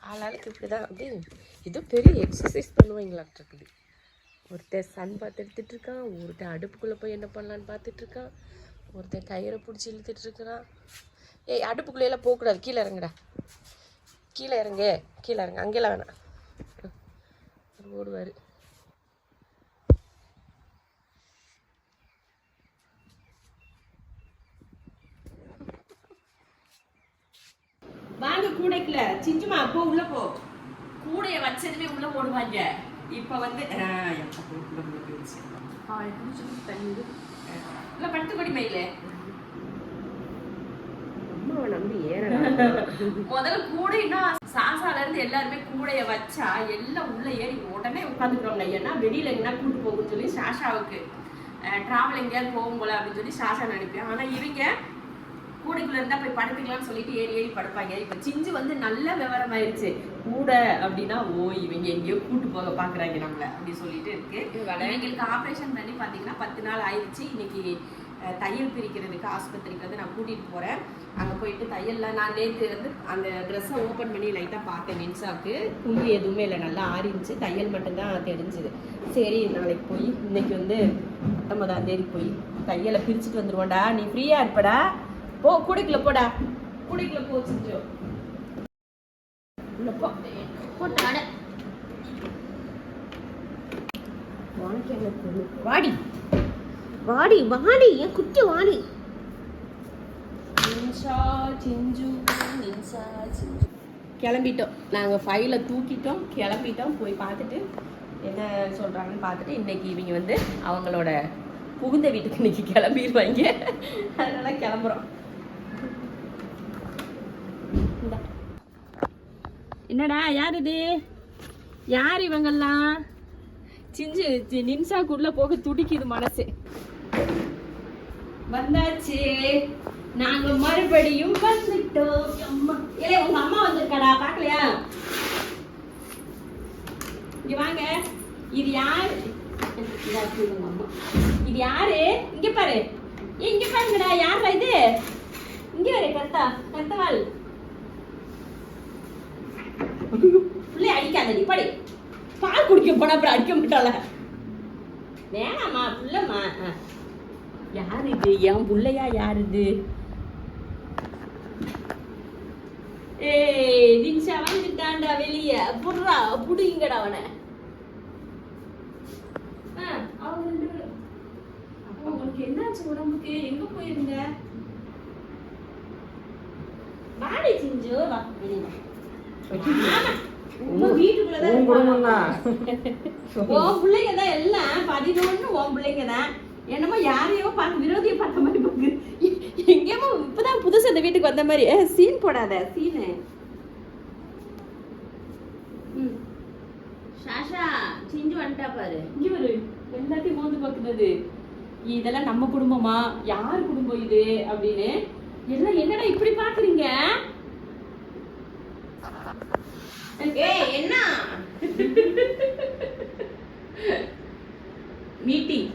ஆளாளுக்கு இப்படி தான் அப்படி இது பெரிய எக்ஸசைஸ் பண்ணுவாங்களாட்டு இருக்குது. ஒருத்தர் சன் பார்த்து எடுத்துட்ருக்கான், ஒருத்தர் அடுப்புக்குள்ளே போய் என்ன பண்ணலான்னு பார்த்துட்ருக்கான், ஒருத்தர் கயிறை பிடிச்சி இழுத்துட்ருக்கிறான். ஏய் அடுப்புக்குள்ளேயெல்லாம் போகக்கூடாது, கீழே இறங்குடா, கீழே இறங்கு, கீழே இறங்கு, அங்கெல்லாம் வேணாம் ஓடுவார். வாங்க கூடைக்குல சிஞ்சுமா போ உள்ள போ. கூடைய வச்சதுமே உள்ள போடுவாங்க. இப்ப வந்து படுத்துக்கொடி மயில அம்மாவை நம்பி ஏறடா. முதல்ல கூடைன்னா சாசால இருந்து எல்லாருமே கூடைய வச்சா எல்லாம் உள்ள ஏறி உடனே உட்காந்துக்கிறோங்க. ஏன்னா வெளியில எங்கன்னா கூட்டு போகும்னு சொல்லி சாஷாவுக்கு டிராவல் எங்கேயாவது போகும் போல அப்படின்னு சொல்லி சாஷா நினைப்பேன். ஆனா இவங்க கூடைக்குள்ள இருந்தா போய் படுத்துக்கலாம்னு சொல்லிட்டு ஏறி ஏறி படுப்பாங்க. இப்ப சிஞ்சு வந்து நல்ல விவரம் ஆயிடுச்சு. கூட அப்படின்னா இவங்க எங்கேயோ கூட்டு போக பாக்குறாங்க நம்மள அப்படி சொல்லிட்டு இருக்கு. இவங்களுக்கு ஆப்ரேஷன் பண்ணி பாத்தீங்கன்னா 10 நாள் ஆயிடுச்சு. இன்னைக்கு தையல் பிரிக்கிறதுக்கு ஆஸ்பத்திரிக்கு வந்து நான் கூட்டிட்டு போறேன். அங்க போயிட்டு தையல்ல நான் நேற்று வந்து அந்த ட்ரெஸ்ஸை ஓப்பன் பண்ணி லைட்டா பார்த்தேன். நின்சாக்கு புண்ணு எதுவுமே இல்லை, நல்லா ஆறிடுச்சு, தையல் மட்டும்தான் தெரிஞ்சுது. சரி நாளைக்கு போய் இன்னைக்கு வந்து 19ஆம் தேதி போய் தையலை பிரிச்சுட்டு வந்துருவோம்டா. நீ ஃப்ரீயா இருப்படா, போ கூடைக்குள்ள போடா, கூடைக்குள்ள போ சிஞ்சு போட்டாட. வாடி வாடி வாடி என் குட்டி வாடி. நின்சா சிஞ்சு நின்சா சிஞ்சு கிளம்பிட்டோம். நாங்கள் ஃபைலை தூக்கிட்டோம், கிளம்பிட்டோம். போய் பார்த்துட்டு என்ன சொல்கிறாங்கன்னு பார்த்துட்டு இன்னைக்கு இவங்க வந்து அவங்களோட புகுந்த வீட்டுக்கு இன்னைக்கு கிளம்பிடுவாங்க. அதனால கிளம்புறோம். என்னடா யார் இது, யார் இவங்கெல்லாம்? சிஞ்சு நின்சாக்குள்ள போக துடிக்குது மனசு. வந்தாச்சு, நாங்க மறுபடியும் வந்துட்டோம். அம்மா ஏலே உங்க அம்மா வந்திருக்காடா, பாக்கலையா? இங்க வாங்க. இது யாரு? உங்க அம்மா. இது யாரு? இங்க பாரு, இங்க பாருங்கடா. யாரா இது? இங்க வர கத்தவாள். பிள்ளை அடிக்காதடி, படி. பால் குடிக்க போனா அப்புறம் அடிக்க மாட்டாள. வேணாமா பிள்ளைமா. யாரு இது? என் பிள்ளையா? யாரு இது? ஏய் நின்சா வந்துட்டான்டா வெளிய. புடுறா, புடிங்கடா அவனை. உங்களுக்கு என்னாச்சு உடம்புக்கு? எங்க போயிருந்த? வாடி சிஞ்சு வா வெளிய. வீட்டுக்குள்ளதான் உன் பிள்ளைங்க தான் எல்லாம் 11 உன் பிள்ளைங்க தான். என்னமோ யாரையோ பார்க்க விரோதியை பார்த்த மாதிரி பாக்கு. எங்கேயோ இப்பதான் புதுசு அந்த வீட்டுக்கு வந்த மாதிரி. சீன் போடாத, சீனு. சாஷா சிஞ்சு வந்துட்டா பாரு. இங்க வரு, எல்லாத்தையும் மோந்து பாக்குறது. இதெல்லாம் நம்ம குடும்பமா, யார் குடும்பம் இது அப்படின்னு எல்லாம். என்னடா இப்படி பாக்குறீங்க? என்ன மீட்டிங்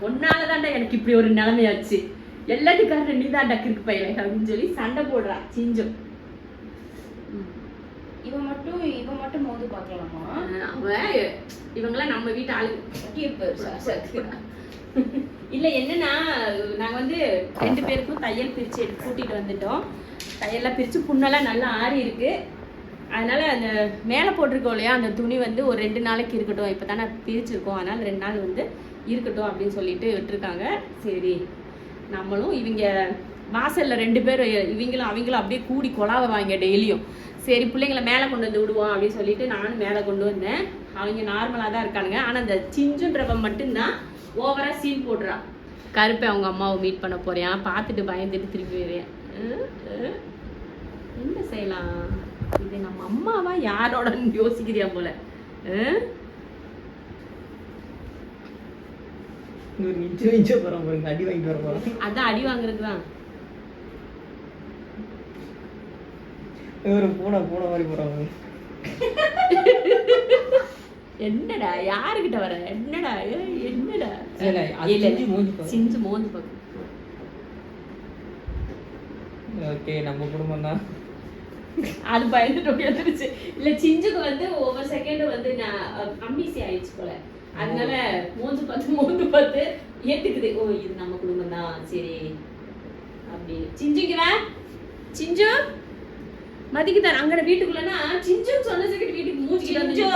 ஒன்னாலதான்டா எனக்கு இப்படி ஒரு நிலைமையாச்சு. எல்லாத்துக்காரன் நீ தான் டக்கு பையல அப்படின்னு சொல்லி சண்டை போடுறா சிஞ்சு. இவன் மட்டும் மோது பாக்கலாமா? இவங்கெல்லாம் நம்ம வீட்டு ஆளு இல்ல. என்னன்னா நாங்க வந்து 2 பேருக்கும் தையல் பிரிச்சு கூட்டிட்டு வந்துட்டோம். தையெல்லாம் பிரிச்சு புண்ணெல்லாம் நல்லா ஆறி இருக்கு. அதனால அந்த மேலே போட்டிருக்கோம் இல்லையா, அந்த துணி வந்து ஒரு 2 நாளைக்கு இருக்கட்டும். இப்போ தானே பிரிச்சிருக்கோம், அதனால 2 நாள் வந்து இருக்கட்டும் அப்படின்னு சொல்லிட்டு விட்டுருக்காங்க. சரி நம்மளும் இவங்க வாசல்ல 2 பேரும் இவங்களும் அவங்களும் அப்படியே கூடி கொலாவாங்க டெய்லியும். சரி பிள்ளைங்களை மேலே கொண்டு வந்து விடுவோம் அப்படின்னு சொல்லிட்டு நானும் மேலே கொண்டு வந்தேன். அவங்க நார்மலாக தான் இருக்கானுங்க. ஆனால் அந்த சிஞ்சுன்றவன் மட்டும்தான் ஓவரா சீன் போடுறான். கருப்பை அவங்க அம்மாவை மீட் பண்ண போறேன், பார்த்துட்டு பயந்துட்டு திருப்பி வரேன். என்ன செய்யலாம்? இது நம்ம அம்மாவா யாரோட யோசிக்கிறியா போல. அதான் அடி வாங்குறதுதான். என்னடா யாருக்கிட்ட வர? என்னடா என்னடா சிஞ்சு மோந்து பாக்கு. ஓகே நம்ம குடும்பம் தான். அது பயந்துட்டு வந்துருச்சு. இல்ல சிஞ்சுக்கு வந்து ஒவ்வொரு செகண்டும் வந்து நான் கம்மிசி ஆயிடுச்சு போல, அதனால மோந்து பார்த்து ஏத்துக்குது. ஓ இது நம்ம குடும்பம் தான் சரி அப்படின்னு. சிஞ்சுக்குவா சிஞ்சு மதிக்குதான் அங்கட வீட்டுக்குள்ளனா சிஞ்சுன்னு சொன்ன செகண்ட் வீட்டுக்கு மூஞ்சிட்டு வந்து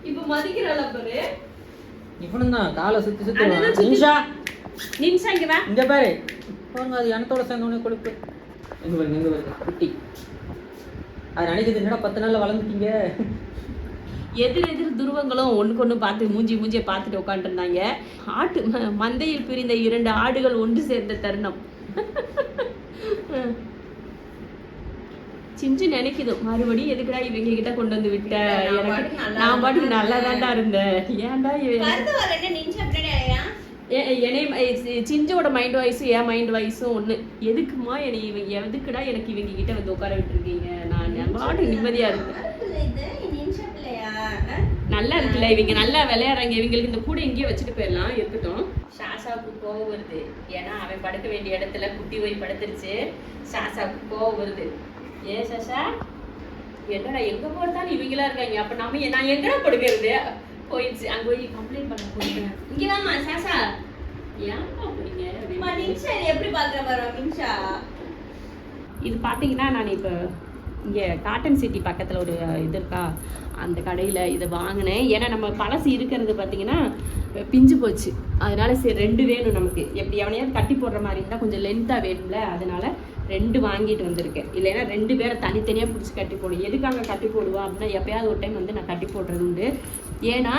இப்ப மதிக்கிறாள பாரு. இவனும் தான் காலை சுத்தி நின்ஷா இங்க வா. இங்க பாரு பாருங்க, அது எனத்தோட சேர்ந்தவனே கொழுப்பு. எங்க பாருங்க குட்டி. அது நினைக்கிறது என்னடா 10 நாள்ல வளர்ந்துட்டீங்க. எதிர் துருவங்களும் ஒண்ணுக்கு ஒண்ணு பார்த்து மூஞ்சியை பார்த்துட்டு உட்காந்துருந்தாங்க. ஆட்டு மந்தையில் பிரிந்த 2 ஆடுகள் ஒன்று சேர்ந்த தருணம். சிஞ்சு நினைக்குது மறுபடியும் எதுக்குடா இவங்க கிட்ட கொண்டு வந்து விட்ட, நான் பாட்டுக்கு நல்லா தான்டா இருந்தேன், ஏன்டா சிஞ்சோட மைண்ட் வாய்ஸும் என் மைண்ட் வாய்ஸும் ஒண்ணு. எதுக்குமா எதுக்குடா எனக்கு இவங்க கிட்ட வந்து உட்கார விட்டுருக்கீங்க, நான் பாட்டுக்கு நிம்மதியா இருக்கேன். நல்லா இருக்குல்ல, இவங்க நல்லா விளையாடுறாங்க. இவங்களுக்கு இந்த கூட இங்கேயே வச்சுட்டு போயிடலாம், இருக்கட்டும். ஷாஷாவுக்கு கோவம் வருது, ஏன்னா அவன் படுக்க வேண்டிய இடத்துல குட்டி போய் படுத்துருச்சு. ஷாஷாவுக்கு கோவம் வருது. ஏ ஷாஷா என்னடா எங்க போட்டாலும் இவங்களா இருக்காங்க, அப்ப நான் எங்கடா படுக்கிறது போயிடுச்சு. அங்க போய் கம்ப்ளைண்ட் பண்ண போயிருக்கேன். இங்கதாம்மா ஷாஷா ஏன்ப்பா போறீங்க எப்படி பாக்குற பாரு மின்ஷா. இது பாத்தீங்கன்னா நான் இப்ப இங்கே காட்டன் சிட்டி பக்கத்தில் ஒரு இது இருக்கா, அந்த கடையில் இதை வாங்கினேன். ஏன்னா நம்ம பழசு இருக்கிறது பார்த்தீங்கன்னா பிஞ்சு போச்சு, அதனால சரி 2 வேணும் நமக்கு. எப்படி எவனையாவது கட்டி போடுற மாதிரி இருந்தால் கொஞ்சம் லென்த்தாக வேணும்ல, அதனால 2 வாங்கிட்டு வந்திருக்கேன். இல்லைன்னா 2 பேரை தனித்தனியாக பிடிச்சி கட்டி போடும். எதுக்காக கட்டி போடுவா அப்படின்னா எப்பயாவது ஒரு டைம் வந்து நான் கட்டி போடுறது உண்டு. ஏன்னா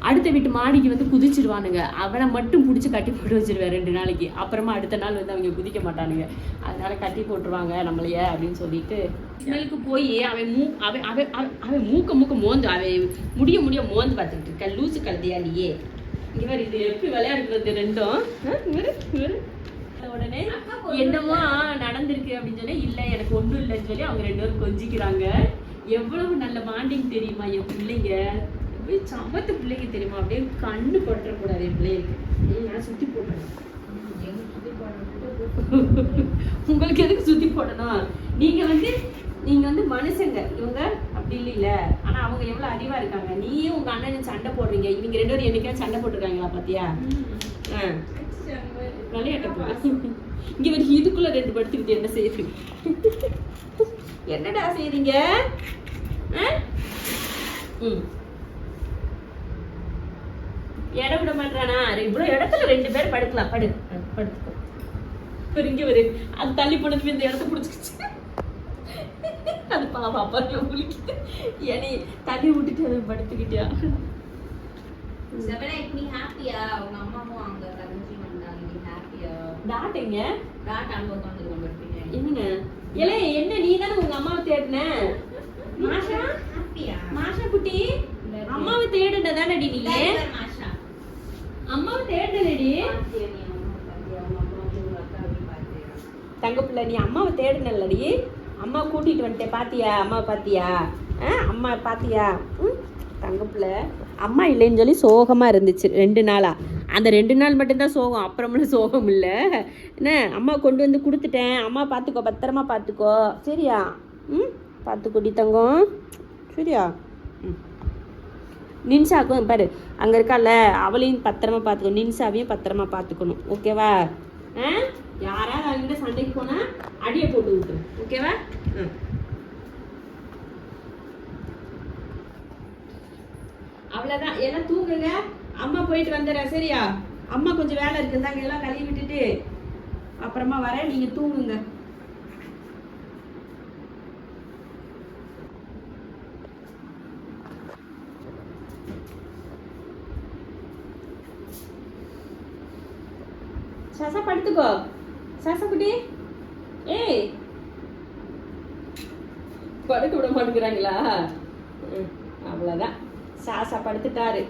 அடுத்த வீட்டு மாடிக்கு வந்து குதிச்சிடுவானுங்க, அவனை மட்டும் பிடிச்சி கட்டி போட்டு வச்சிருவேன் 2 நாளைக்கு. அப்புறமா அடுத்த நாள் வந்து அவங்க குதிக்க மாட்டானுங்க, அதனால கட்டி போட்டுருவாங்க நம்மளைய அப்படின்னு சொல்லிட்டு ஸ்மெல்லுக்கு போய் அவன் மூக்க மோந்து அவன் முடிய மோந்து பார்த்துக்கிட்டு இருக்க. லூசு கழுதியா நீயே. இங்கே வேறு இது எப்படி விளையாடுறது 2ம். உடனே என்னமோ நடந்திருக்கு அப்படின்னு சொல்லி இல்லை எனக்கு ஒன்றும் இல்லைன்னு சொல்லி அவங்க 2 பேரும் கொஞ்சிக்கிறாங்க. எவ்வளவு நல்ல பாண்டிங் தெரியுமா என் பிள்ளைங்க, அப்படியே சமத்து பிள்ளைங்க தெரியுமா, அப்படியே கண்ணு பட்டுறக்கூடாது என் பிள்ளைங்களுக்கு. நான் சுற்றி போடுறேன், உங்களுக்கு எதுக்கு சுற்றி போடணும்? நீங்க வந்து மனுஷங்க, இவங்க அப்படி இல்லைல்ல. ஆனா அவங்க எவ்வளவு அறிவா இருக்காங்க. நீயும் உங்க அண்ணனும் சண்டை போடுறீங்க, இவங்க 2 பேரும் என்னைக்காவது சண்டை போட்டிருக்காங்களா பாத்தியா? விளையாட்டப்பா இங்க வந்து இதுக்குள்ள 2 படுத்துக்கிட்டு என்ன செய்யுது, என்னடா செய்றீங்க? இடம் விட மாட்டானா? இவ்வளவு இடத்துல 2 பேர் படுக்கலாம், படுத்துக்கோ. இங்க ஒரு அது தள்ளி போனதுமே இந்த இடத்த பிடிச்சிக்கிச்சு. அது பாவம் அப்பா உளிக்குது, ஏனி தள்ளி விட்டுட்டு அதை படுத்துக்கிட்டியா? நீ ஹாப்பியா? உங்க அம்மாவும் அங்க கரஞ்சி வந்தாங்க, நீ ஹாப்பியா? டாட் எங்க? டாட் அங்க உட்காந்துருக்காங்க. என்னங்க ஏலே என்ன நீ தானே உங்க அம்மாவை தேடுன? மாஷா ஹாப்பியா? மாஷா குட்டி அம்மாவை தேடுனதானடி நீ? மாஷா அம்மாவை தேடுனடி. தங்கப்பிள்ளை நீ அம்மாவை தேடுனல்லடி, அம்மா கூட்டிட்டு வந்துட்டேன் பாத்தியா? அம்மாவை பாத்தியா? அம்மா பாத்தியா? தங்கப்பிள்ளை அம்மா இல்லைன்னு சொல்லி சோகமாக இருந்துச்சு 2 நாளா. அந்த 2 நாள் மட்டும்தான் சோகம், அப்புறமெல்லாம் சோகம் இல்லை. என்ன அம்மா கொண்டு வந்து கொடுத்துட்டேன், அம்மா பார்த்துக்கோ, பத்திரமா பார்த்துக்கோ சரியா? பார்த்துக்கோடி தங்கம் சரியா? நின்ஷாக்கும் பாரு அங்கே இருக்கால, அவளையும் பத்திரமா பார்த்துக்கோ, நின்ஷாவையும் பத்திரமா பார்த்துக்கணும் ஓகேவா? யாராவது அவங்க சண்டைக்கு போனா அடியை போட்டு விட்டுரு ஓகேவா? அவ்வளோதான், எல்லாம் தூங்குங்க. அம்மா போயிட்டு வந்துடுறேன் சரியா? அம்மா கொஞ்சம் வேலை இருக்குதாங்க, எல்லாம் கழுவி விட்டுட்டு அப்புறமா வரேன், நீங்க தூங்குங்க. சாசா படுத்துக்கோ, சாசா குட்டி. ஏய் படுக்க விட மாட்டேங்கிறாங்களா? அவ்வளோதான், சாசா படுத்துட்டாரு.